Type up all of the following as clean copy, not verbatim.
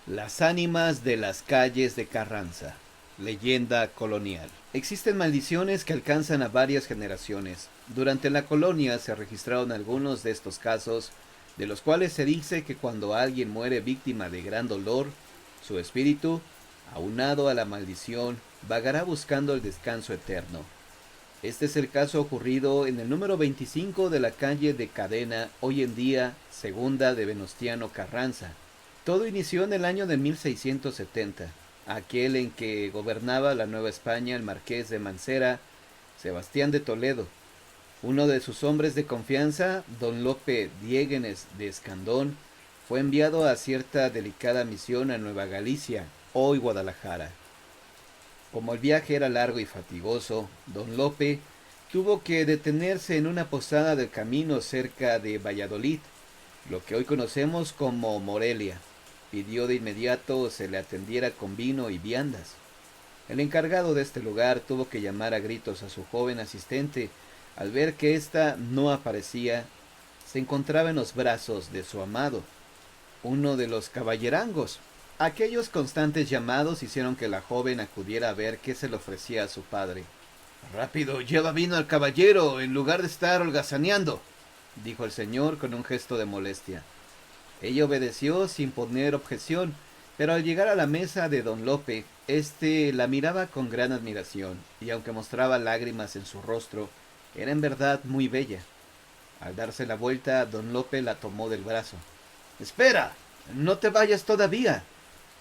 Las ánimas de las calles de Carranza. Leyenda colonial. Existen maldiciones que alcanzan a varias generaciones. Durante la colonia se registraron algunos de estos casos, de los cuales se dice que cuando alguien muere víctima de gran dolor, su espíritu, aunado a la maldición, vagará buscando el descanso eterno. Este es el caso ocurrido en el número 25 de la calle de Cadena, hoy en día segunda de Venustiano Carranza. Todo inició en el año de 1670, aquel en que gobernaba la Nueva España el marqués de Mancera, Sebastián de Toledo. Uno de sus hombres de confianza, don Lope Diéguenes de Escandón, fue enviado a cierta delicada misión a Nueva Galicia, hoy Guadalajara. Como el viaje era largo y fatigoso, don Lope tuvo que detenerse en una posada del camino cerca de Valladolid, lo que hoy conocemos como Morelia. Pidió de inmediato se le atendiera con vino y viandas. El encargado de este lugar tuvo que llamar a gritos a su joven asistente al ver que ésta no aparecía. Se encontraba en los brazos de su amado, uno de los caballerangos. Aquellos constantes llamados hicieron que la joven acudiera a ver qué se le ofrecía a su padre. Rápido, lleva vino al caballero, en lugar de estar holgazaneando, dijo el señor con un gesto de molestia. Ella obedeció sin poner objeción, pero al llegar a la mesa de don Lope, éste la miraba con gran admiración, y aunque mostraba lágrimas en su rostro, era en verdad muy bella. Al darse la vuelta, don Lope la tomó del brazo. Espera, no te vayas todavía.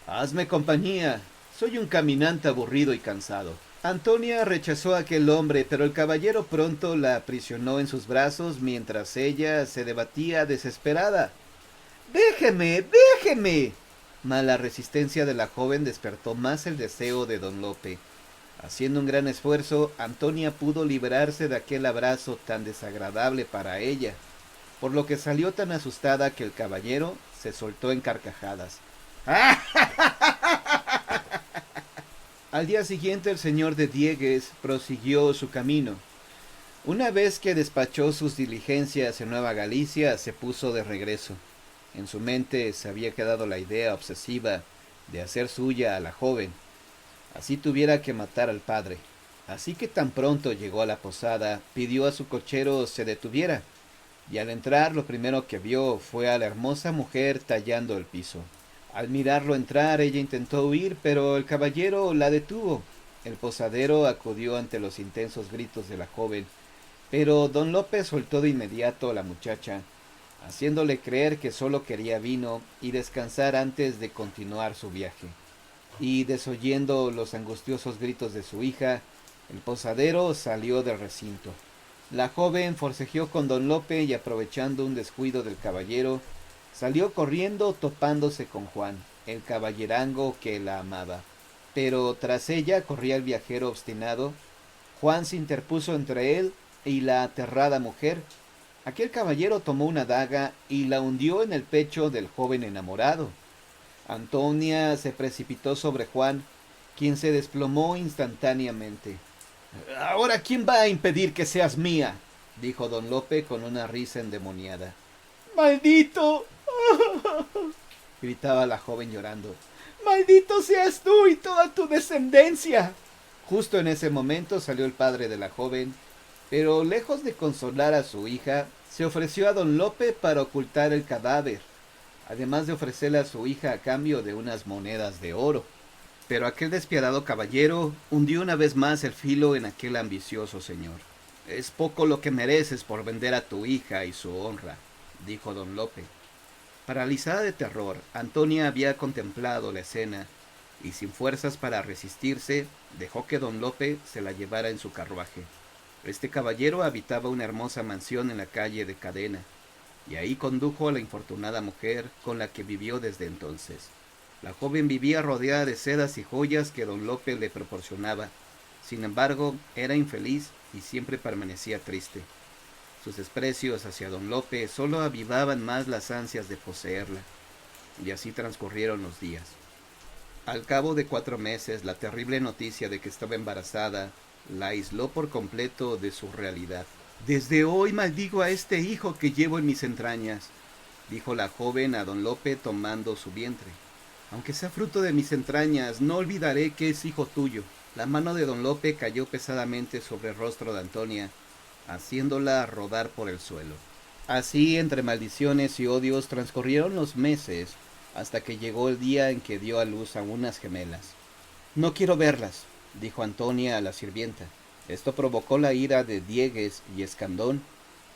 Hazme compañía. Soy un caminante aburrido y cansado. Antonia rechazó a aquel hombre, pero el caballero pronto la aprisionó en sus brazos mientras ella se debatía desesperada. ¡Déjeme! ¡Déjeme! Mas la resistencia de la joven despertó más el deseo de don Lope. Haciendo un gran esfuerzo, Antonia pudo librarse de aquel abrazo tan desagradable para ella, por lo que salió tan asustada que el caballero se soltó en carcajadas. Al día siguiente el señor de Diegues prosiguió su camino. Una vez que despachó sus diligencias en Nueva Galicia, se puso de regreso. En su mente se había quedado la idea obsesiva de hacer suya a la joven, así tuviera que matar al padre. Así que tan pronto llegó a la posada, pidió a su cochero se detuviera, y al entrar lo primero que vio fue a la hermosa mujer tallando el piso. Al mirarlo entrar, ella intentó huir, pero el caballero la detuvo. El posadero acudió ante los intensos gritos de la joven, pero don Lope soltó de inmediato a la muchacha, haciéndole creer que solo quería vino y descansar antes de continuar su viaje. Y desoyendo los angustiosos gritos de su hija, el posadero salió del recinto. La joven forcejeó con don Lope y aprovechando un descuido del caballero, salió corriendo topándose con Juan, el caballerango que la amaba. Pero tras ella corría el viajero obstinado. Juan se interpuso entre él y la aterrada mujer. Aquel caballero tomó una daga y la hundió en el pecho del joven enamorado. Antonia se precipitó sobre Juan, quien se desplomó instantáneamente. Ahora, ¿quién va a impedir que seas mía? Dijo don Lope con una risa endemoniada. ¡Maldito! Gritaba la joven llorando. ¡Maldito seas tú y toda tu descendencia! Justo en ese momento salió el padre de la joven, pero lejos de consolar a su hija, se ofreció a don Lope para ocultar el cadáver, además de ofrecerle a su hija a cambio de unas monedas de oro. Pero aquel despiadado caballero hundió una vez más el filo en aquel ambicioso señor. Es poco lo que mereces por vender a tu hija y su honra, dijo don Lope. Paralizada de terror, Antonia había contemplado la escena y sin fuerzas para resistirse, dejó que don Lope se la llevara en su carruaje. Este caballero habitaba una hermosa mansión en la calle de Cadena, y ahí condujo a la infortunada mujer con la que vivió desde entonces. La joven vivía rodeada de sedas y joyas que don Lope le proporcionaba. Sin embargo, era infeliz y siempre permanecía triste. Sus desprecios hacia don Lope solo avivaban más las ansias de poseerla, y así transcurrieron los días. Al cabo de 4 meses, la terrible noticia de que estaba embarazada la aisló por completo de su realidad. Desde hoy maldigo a este hijo que llevo en mis entrañas, dijo la joven a don Lope tomando su vientre. Aunque sea fruto de mis entrañas, no olvidaré que es hijo tuyo. La mano de don Lope cayó pesadamente sobre el rostro de Antonia, haciéndola rodar por el suelo. Así, entre maldiciones y odios, transcurrieron los meses, hasta que llegó el día en que dio a luz a unas gemelas. No quiero verlas, dijo Antonia a la sirvienta. Esto provocó la ira de Diegues y Escandón,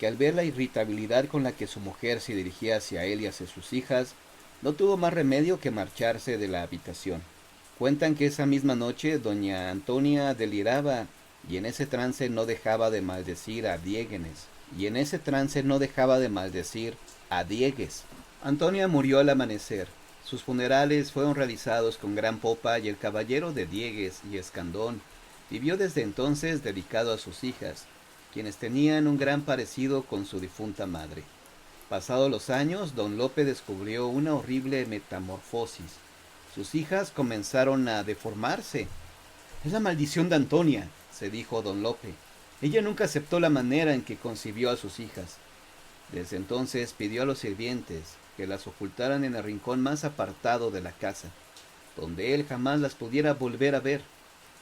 que al ver la irritabilidad con la que su mujer se dirigía hacia él y hacia sus hijas, no tuvo más remedio que marcharse de la habitación. Cuentan que esa misma noche doña Antonia deliraba y en ese trance no dejaba de maldecir a Diegues. Antonia murió al amanecer. Sus funerales fueron realizados con gran pompa y el caballero de Diegues y Escandón vivió desde entonces dedicado a sus hijas, quienes tenían un gran parecido con su difunta madre. Pasados los años, don Lope descubrió una horrible metamorfosis. Sus hijas comenzaron a deformarse. Es la maldición de Antonia, se dijo don Lope. Ella nunca aceptó la manera en que concibió a sus hijas. Desde entonces pidió a los sirvientes que las ocultaran en el rincón más apartado de la casa, donde él jamás las pudiera volver a ver.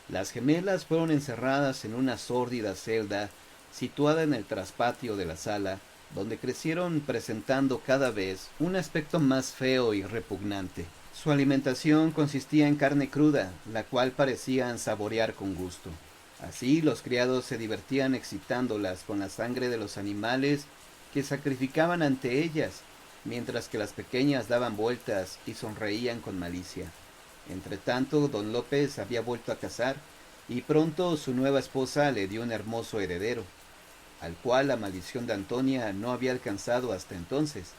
Las gemelas fueron encerradas en una sórdida celda situada en el traspatio de la sala, donde crecieron presentando cada vez un aspecto más feo y repugnante. Su alimentación consistía en carne cruda, la cual parecían saborear con gusto. Así los criados se divertían excitándolas con la sangre de los animales que sacrificaban ante ellas, mientras que las pequeñas daban vueltas y sonreían con malicia. Entretanto, don López había vuelto a casar, y pronto su nueva esposa le dio un hermoso heredero, al cual la maldición de Antonia no había alcanzado hasta entonces.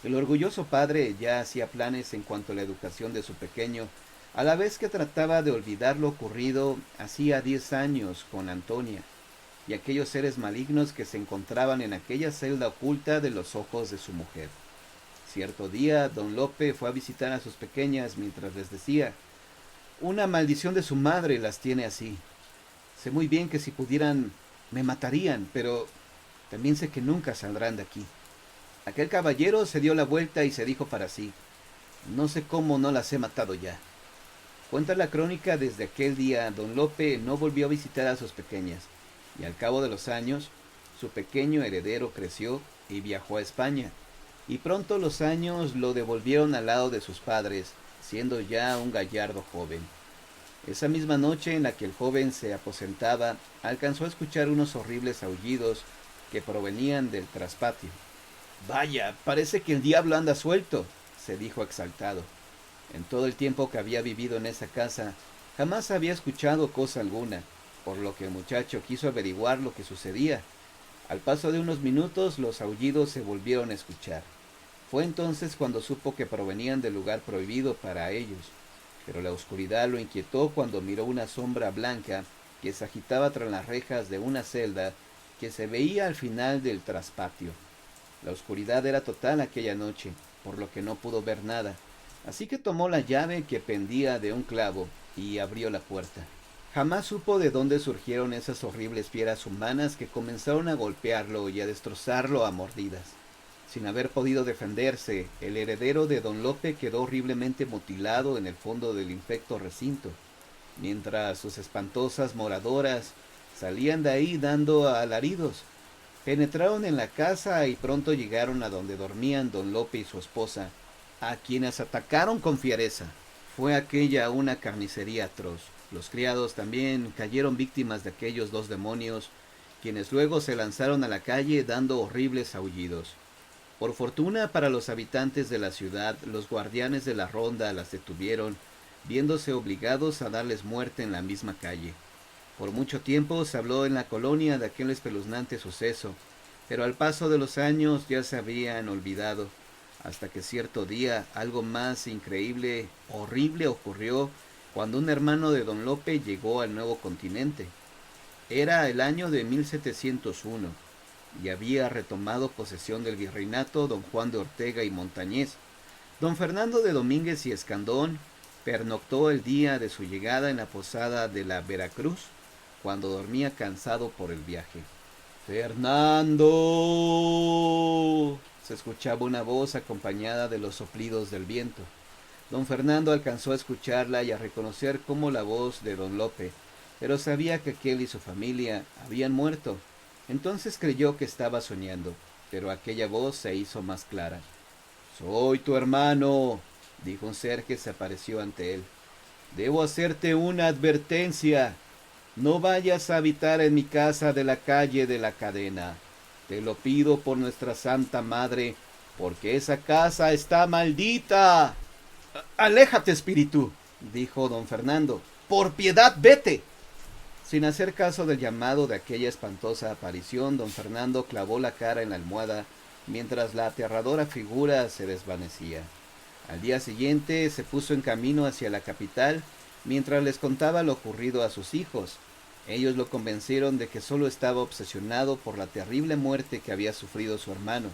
El orgulloso padre ya hacía planes en cuanto a la educación de su pequeño, a la vez que trataba de olvidar lo ocurrido hacía 10 años con Antonia, y aquellos seres malignos que se encontraban en aquella celda oculta de los ojos de su mujer. Cierto día, don Lope fue a visitar a sus pequeñas mientras les decía: una maldición de su madre las tiene así. Sé muy bien que si pudieran me matarían, pero también sé que nunca saldrán de aquí. Aquel caballero se dio la vuelta y se dijo para sí: no sé cómo no las he matado ya. Cuenta la crónica, desde aquel día don Lope no volvió a visitar a sus pequeñas, y al cabo de los años su pequeño heredero creció y viajó a España, y pronto los años lo devolvieron al lado de sus padres, siendo ya un gallardo joven. Esa misma noche en la que el joven se aposentaba, alcanzó a escuchar unos horribles aullidos que provenían del traspatio. Vaya, parece que el diablo anda suelto, se dijo exaltado. En todo el tiempo que había vivido en esa casa, jamás había escuchado cosa alguna, por lo que el muchacho quiso averiguar lo que sucedía. Al paso de unos minutos los aullidos se volvieron a escuchar. Fue entonces cuando supo que provenían del lugar prohibido para ellos, pero la oscuridad lo inquietó cuando miró una sombra blanca que se agitaba tras las rejas de una celda que se veía al final del traspatio. La oscuridad era total aquella noche, por lo que no pudo ver nada, así que tomó la llave que pendía de un clavo y abrió la puerta. Jamás supo de dónde surgieron esas horribles fieras humanas que comenzaron a golpearlo y a destrozarlo a mordidas. Sin haber podido defenderse, el heredero de don Lope quedó horriblemente mutilado en el fondo del infecto recinto, mientras sus espantosas moradoras salían de ahí dando alaridos. Penetraron en la casa y pronto llegaron a donde dormían don Lope y su esposa, a quienes atacaron con fiereza. Fue aquella una carnicería atroz. Los criados también cayeron víctimas de aquellos dos demonios, quienes luego se lanzaron a la calle dando horribles aullidos. Por fortuna para los habitantes de la ciudad, los guardianes de la ronda las detuvieron, viéndose obligados a darles muerte en la misma calle. Por mucho tiempo se habló en la colonia de aquel espeluznante suceso, pero al paso de los años ya se habían olvidado, hasta que cierto día algo más increíble, horrible ocurrió cuando un hermano de don Lope llegó al nuevo continente. Era el año de 1701, y había retomado posesión del virreinato don Juan de Ortega y Montañés. Don Fernando de Domínguez y Escandón pernoctó el día de su llegada en la posada de la Veracruz, cuando dormía cansado por el viaje. ¡Fernando! Se escuchaba una voz acompañada de los soplidos del viento. Don Fernando alcanzó a escucharla y a reconocer como la voz de don Lope, pero sabía que aquel y su familia habían muerto. Entonces creyó que estaba soñando, pero aquella voz se hizo más clara. «Soy tu hermano», dijo un ser que se apareció ante él. «Debo hacerte una advertencia. No vayas a habitar en mi casa de la calle de la Cadena. Te lo pido por nuestra Santa Madre, porque esa casa está maldita». «Aléjate, espíritu», dijo don Fernando. «Por piedad, vete». Sin hacer caso del llamado de aquella espantosa aparición, don Fernando clavó la cara en la almohada mientras la aterradora figura se desvanecía. Al día siguiente se puso en camino hacia la capital mientras les contaba lo ocurrido a sus hijos. Ellos lo convencieron de que solo estaba obsesionado por la terrible muerte que había sufrido su hermano.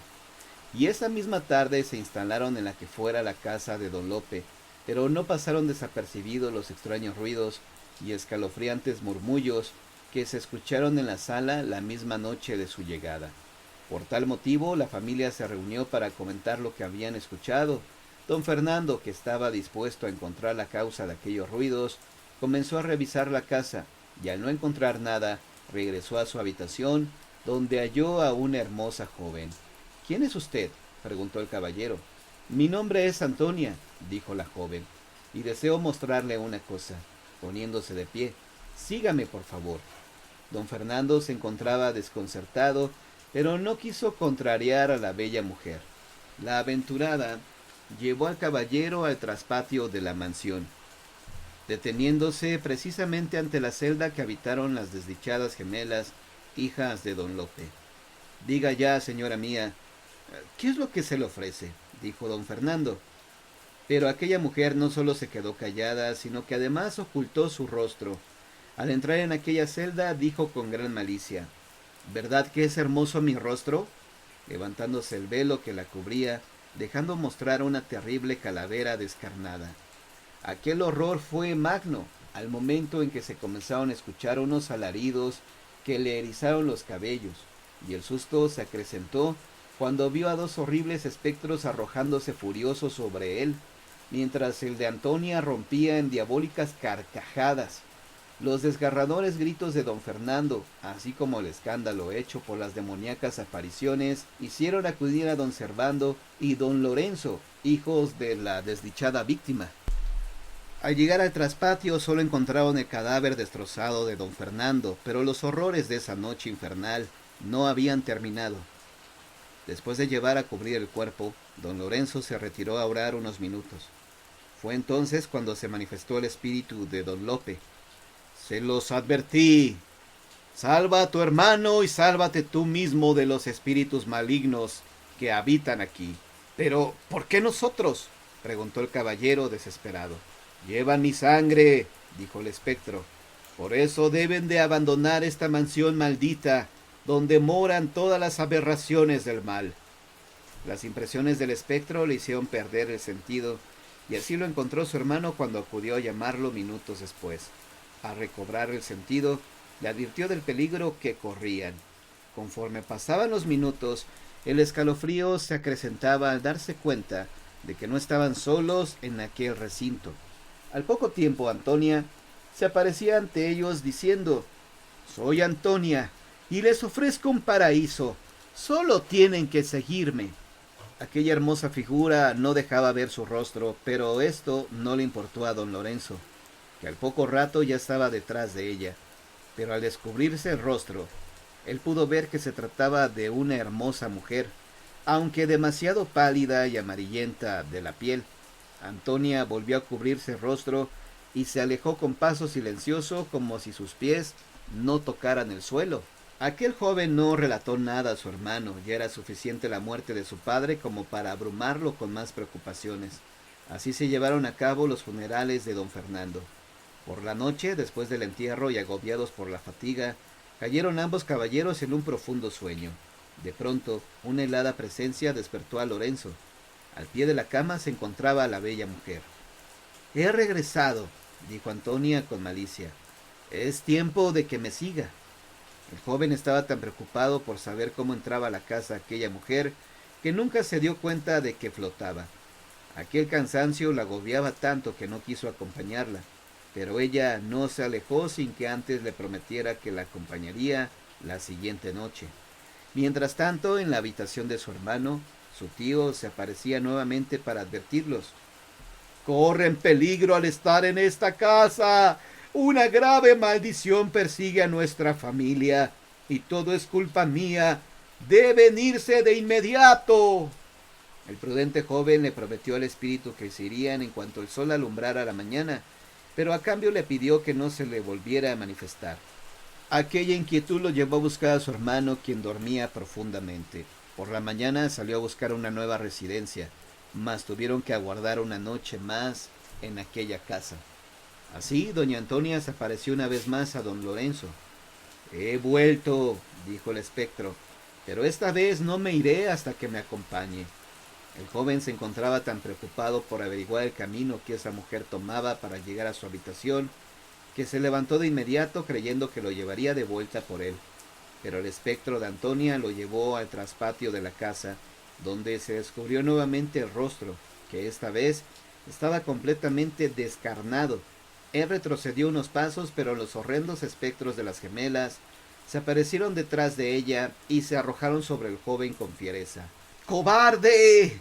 Y esa misma tarde se instalaron en la que fuera la casa de don Lope, pero no pasaron desapercibidos los extraños ruidos y escalofriantes murmullos que se escucharon en la sala la misma noche de su llegada. Por tal motivo, la familia se reunió para comentar lo que habían escuchado. Don Fernando, que estaba dispuesto a encontrar la causa de aquellos ruidos, comenzó a revisar la casa, y al no encontrar nada, regresó a su habitación, donde halló a una hermosa joven. «¿Quién es usted?», preguntó el caballero. «Mi nombre es Antonia», dijo la joven, «y deseo mostrarle una cosa». Poniéndose de pie: «Sígame, por favor». Don Fernando se encontraba desconcertado, pero no quiso contrariar a la bella mujer. La aventurada llevó al caballero al traspatio de la mansión, deteniéndose precisamente ante la celda que habitaron las desdichadas gemelas, hijas de don Lope. «Diga ya, señora mía, ¿qué es lo que se le ofrece?», dijo don Fernando. Pero aquella mujer no solo se quedó callada, sino que además ocultó su rostro. Al entrar en aquella celda dijo con gran malicia: «¿Verdad que es hermoso mi rostro?», levantándose el velo que la cubría, dejando mostrar una terrible calavera descarnada. Aquel horror fue magno al momento en que se comenzaron a escuchar unos alaridos que le erizaron los cabellos, y el susto se acrecentó cuando vio a dos horribles espectros arrojándose furiosos sobre él, mientras el de Antonia rompía en diabólicas carcajadas. Los desgarradores gritos de don Fernando, así como el escándalo hecho por las demoníacas apariciones, hicieron acudir a don Servando y don Lorenzo, hijos de la desdichada víctima. Al llegar al traspatio solo encontraron el cadáver destrozado de don Fernando, pero los horrores de esa noche infernal no habían terminado. Después de llevar a cubrir el cuerpo, don Lorenzo se retiró a orar unos minutos. Fue entonces cuando se manifestó el espíritu de don Lope. «Se los advertí. Salva a tu hermano y sálvate tú mismo de los espíritus malignos que habitan aquí». «Pero, ¿por qué nosotros?», preguntó el caballero desesperado. «Llevan mi sangre», dijo el espectro. «Por eso deben de abandonar esta mansión maldita, donde moran todas las aberraciones del mal». Las impresiones del espectro le hicieron perder el sentido, y así lo encontró su hermano cuando acudió a llamarlo minutos después. Al recobrar el sentido, le advirtió del peligro que corrían. Conforme pasaban los minutos, el escalofrío se acrecentaba al darse cuenta de que no estaban solos en aquel recinto. Al poco tiempo Antonia se aparecía ante ellos diciendo: «Soy Antonia, y les ofrezco un paraíso. Solo tienen que seguirme». Aquella hermosa figura no dejaba ver su rostro, pero esto no le importó a don Lorenzo, que al poco rato ya estaba detrás de ella. Pero al descubrirse el rostro, él pudo ver que se trataba de una hermosa mujer, aunque demasiado pálida y amarillenta de la piel. Antonia volvió a cubrirse el rostro y se alejó con paso silencioso, como si sus pies no tocaran el suelo. Aquel joven no relató nada a su hermano, ya era suficiente la muerte de su padre como para abrumarlo con más preocupaciones. Así se llevaron a cabo los funerales de don Fernando. Por la noche, después del entierro y agobiados por la fatiga, cayeron ambos caballeros en un profundo sueño. De pronto, una helada presencia despertó a Lorenzo. Al pie de la cama se encontraba la bella mujer. «He regresado», dijo Antonia con malicia. «Es tiempo de que me siga». El joven estaba tan preocupado por saber cómo entraba a la casa aquella mujer que nunca se dio cuenta de que flotaba. Aquel cansancio la agobiaba tanto que no quiso acompañarla, pero ella no se alejó sin que antes le prometiera que la acompañaría la siguiente noche. Mientras tanto, en la habitación de su hermano, su tío se aparecía nuevamente para advertirlos. Corren peligro al estar en esta casa. Una grave maldición persigue a nuestra familia y todo es culpa mía. Deben irse de inmediato. El prudente joven le prometió al espíritu que se irían en cuanto el sol alumbrara la mañana, pero a cambio le pidió que no se le volviera a manifestar. Aquella inquietud lo llevó a buscar a su hermano, quien dormía profundamente. Por la mañana salió a buscar una nueva residencia, mas tuvieron que aguardar una noche más en aquella casa. Así, doña Antonia se apareció una vez más a don Lorenzo. He vuelto, dijo el espectro, pero esta vez no me iré hasta que me acompañe. El joven se encontraba tan preocupado por averiguar el camino que esa mujer tomaba para llegar a su habitación, que se levantó de inmediato creyendo que lo llevaría de vuelta por él. Pero el espectro de Antonia lo llevó al traspatio de la casa, donde se descubrió nuevamente el rostro, que esta vez estaba completamente descarnado. Él retrocedió unos pasos, pero los horrendos espectros de las gemelas se aparecieron detrás de ella y se arrojaron sobre el joven con fiereza. ¡Cobarde!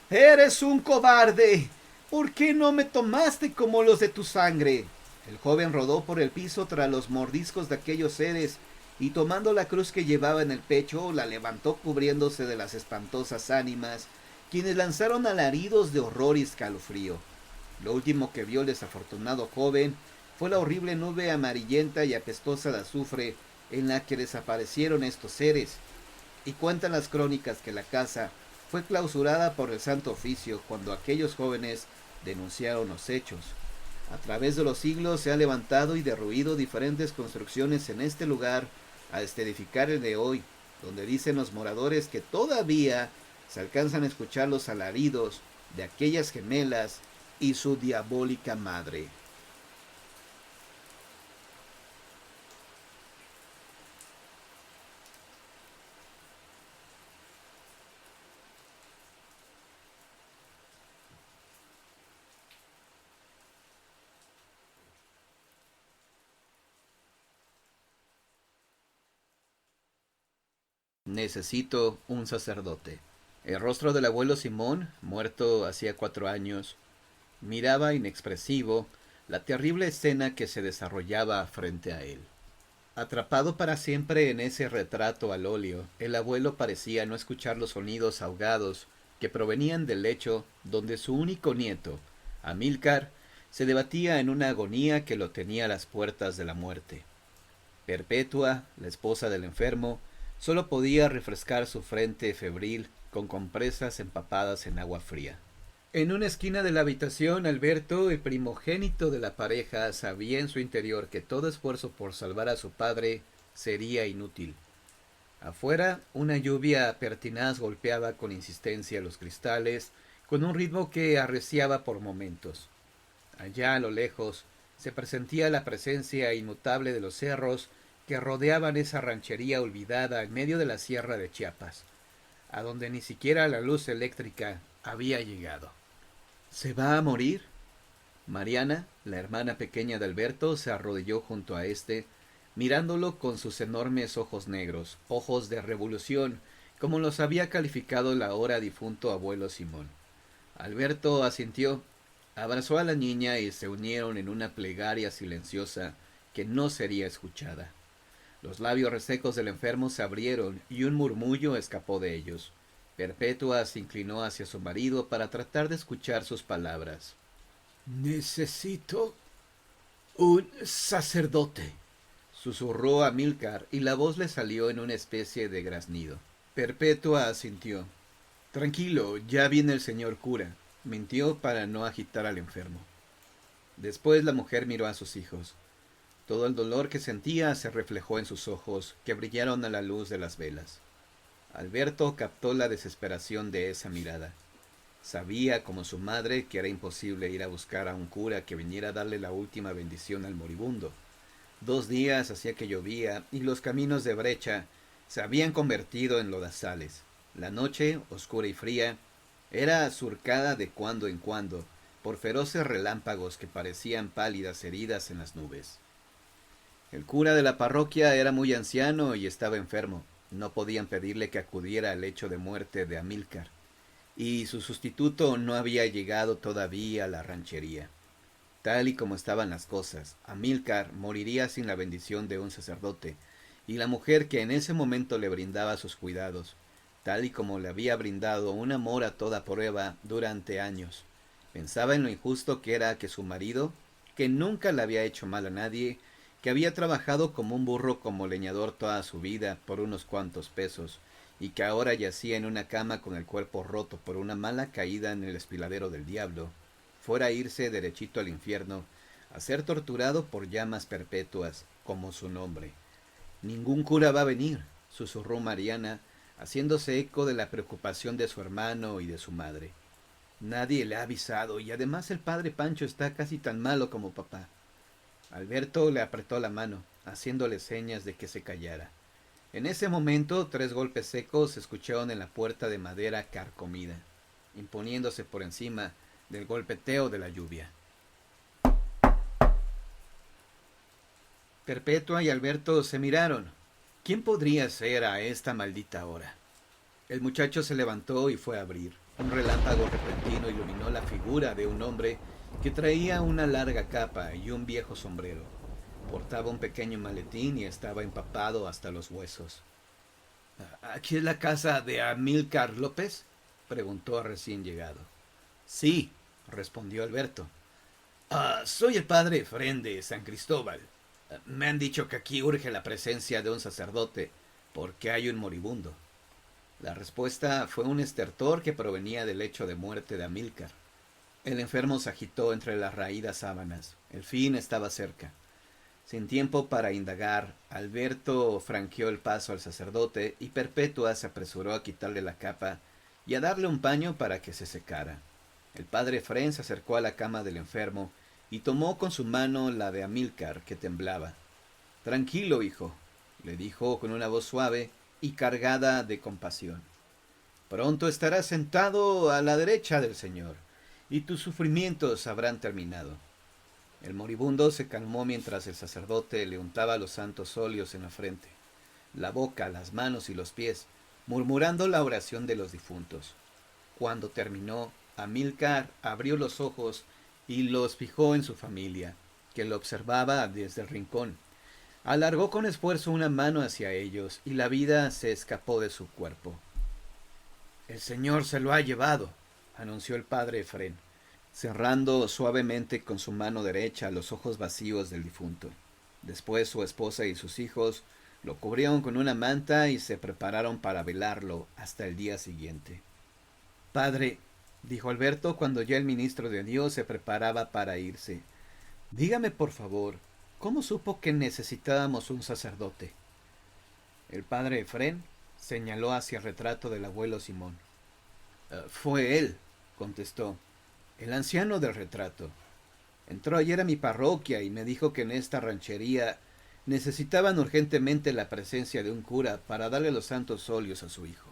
¡Eres un cobarde! ¿Por qué no me tomaste como los de tu sangre? El joven rodó por el piso tras los mordiscos de aquellos seres y tomando la cruz que llevaba en el pecho, la levantó cubriéndose de las espantosas ánimas, quienes lanzaron alaridos de horror y escalofrío. Lo último que vio el desafortunado joven fue la horrible nube amarillenta y apestosa de azufre en la que desaparecieron estos seres, y cuentan las crónicas que la casa fue clausurada por el Santo Oficio cuando aquellos jóvenes denunciaron los hechos. A través de los siglos se han levantado y derruido diferentes construcciones en este lugar hasta edificar el de hoy, donde dicen los moradores que todavía se alcanzan a escuchar los alaridos de aquellas gemelas y su diabólica madre. Necesito un sacerdote. El rostro del abuelo Simón, muerto hacía 4 años, miraba inexpresivo la terrible escena que se desarrollaba frente a él. Atrapado para siempre en ese retrato al óleo, el abuelo parecía no escuchar los sonidos ahogados que provenían del lecho donde su único nieto, Amílcar, se debatía en una agonía que lo tenía a las puertas de la muerte. Perpetua, la esposa del enfermo, solo podía refrescar su frente febril con compresas empapadas en agua fría. En una esquina de la habitación, Alberto, el primogénito de la pareja, sabía en su interior que todo esfuerzo por salvar a su padre sería inútil. Afuera, una lluvia pertinaz golpeaba con insistencia los cristales, con un ritmo que arreciaba por momentos. Allá a lo lejos se presentía la presencia inmutable de los cerros que rodeaban esa ranchería olvidada en medio de la sierra de Chiapas, a donde ni siquiera la luz eléctrica había llegado. ¿Se va a morir? Mariana, la hermana pequeña de Alberto, se arrodilló junto a éste, mirándolo con sus enormes ojos negros, ojos de revolución, como los había calificado el ahora difunto abuelo Simón. Alberto asintió, abrazó a la niña y se unieron en una plegaria silenciosa que no sería escuchada. Los labios resecos del enfermo se abrieron y un murmullo escapó de ellos. Perpetua se inclinó hacia su marido para tratar de escuchar sus palabras. Necesito un sacerdote, susurró Amílcar, y la voz le salió en una especie de graznido. Perpetua asintió. Tranquilo, ya viene el señor cura, mintió para no agitar al enfermo. Después la mujer miró a sus hijos. Todo el dolor que sentía se reflejó en sus ojos, que brillaron a la luz de las velas. Alberto captó la desesperación de esa mirada. Sabía, como su madre, que era imposible ir a buscar a un cura que viniera a darle la última bendición al moribundo. 2 días hacía que llovía y los caminos de brecha se habían convertido en lodazales. La noche, oscura y fría, Era surcada de cuando en cuando por feroces relámpagos que parecían pálidas heridas en las nubes. El cura de la parroquia era muy anciano y estaba enfermo. No podían pedirle que acudiera al lecho de muerte de Amílcar, y su sustituto no había llegado todavía a la ranchería. Tal y como estaban las cosas, Amílcar moriría sin la bendición de un sacerdote, y la mujer que en ese momento le brindaba sus cuidados, tal y como le había brindado un amor a toda prueba durante años. Pensaba en lo injusto que era que su marido, que nunca le había hecho mal a nadie, que había trabajado como un burro como leñador toda su vida por unos cuantos pesos, y que ahora yacía en una cama con el cuerpo roto por una mala caída en el espiladero del diablo, fuera a irse derechito al infierno, a ser torturado por llamas perpetuas, como su nombre. Ningún cura va a venir, susurró Mariana, haciéndose eco de la preocupación de su hermano y de su madre. Nadie le ha avisado, y además el padre Pancho está casi tan malo como papá. Alberto le apretó la mano, haciéndole señas de que se callara. En ese momento, 3 golpes secos se escucharon en la puerta de madera carcomida, imponiéndose por encima del golpeteo de la lluvia. Perpetua y Alberto se miraron. ¿Quién podría ser a esta maldita hora? El muchacho se levantó y fue a abrir. Un relámpago repentino iluminó la figura de un hombre que traía una larga capa y un viejo sombrero. Portaba un pequeño maletín y estaba empapado hasta los huesos. ¿Aquí es la casa de Amílcar López?, preguntó recién llegado. Sí, respondió Alberto. Soy el padre Efrén de San Cristóbal. Me han dicho que aquí urge la presencia de un sacerdote, porque hay un moribundo. La respuesta fue un estertor que provenía del lecho de muerte de Amílcar. El enfermo se agitó entre las raídas sábanas. El fin estaba cerca. Sin tiempo para indagar, Alberto franqueó el paso al sacerdote y Perpetua se apresuró a quitarle la capa y a darle un paño para que se secara. El padre Efrén se acercó a la cama del enfermo y tomó con su mano la de Amílcar, que temblaba. Tranquilo, hijo, le dijo con una voz suave y cargada de compasión. Pronto estarás sentado a la derecha del Señor, y tus sufrimientos habrán terminado. El moribundo se calmó mientras el sacerdote le untaba los santos óleos en la frente, la boca, las manos y los pies, murmurando la oración de los difuntos. Cuando terminó, Amílcar abrió los ojos y los fijó en su familia, que lo observaba desde el rincón. Alargó con esfuerzo una mano hacia ellos y la vida se escapó de su cuerpo. El Señor se lo ha llevado, anunció el padre Efrén, cerrando suavemente con su mano derecha los ojos vacíos del difunto. Después su esposa y sus hijos lo cubrieron con una manta y se prepararon para velarlo hasta el día siguiente. Padre, dijo Alberto cuando ya el ministro de Dios se preparaba para irse, dígame por favor, ¿cómo supo que necesitábamos un sacerdote? El padre Efrén señaló hacia el retrato del abuelo Simón. Fue él, contestó, el anciano del retrato. Entró ayer a mi parroquia y me dijo que en esta ranchería necesitaban urgentemente la presencia de un cura para darle los santos óleos a su hijo.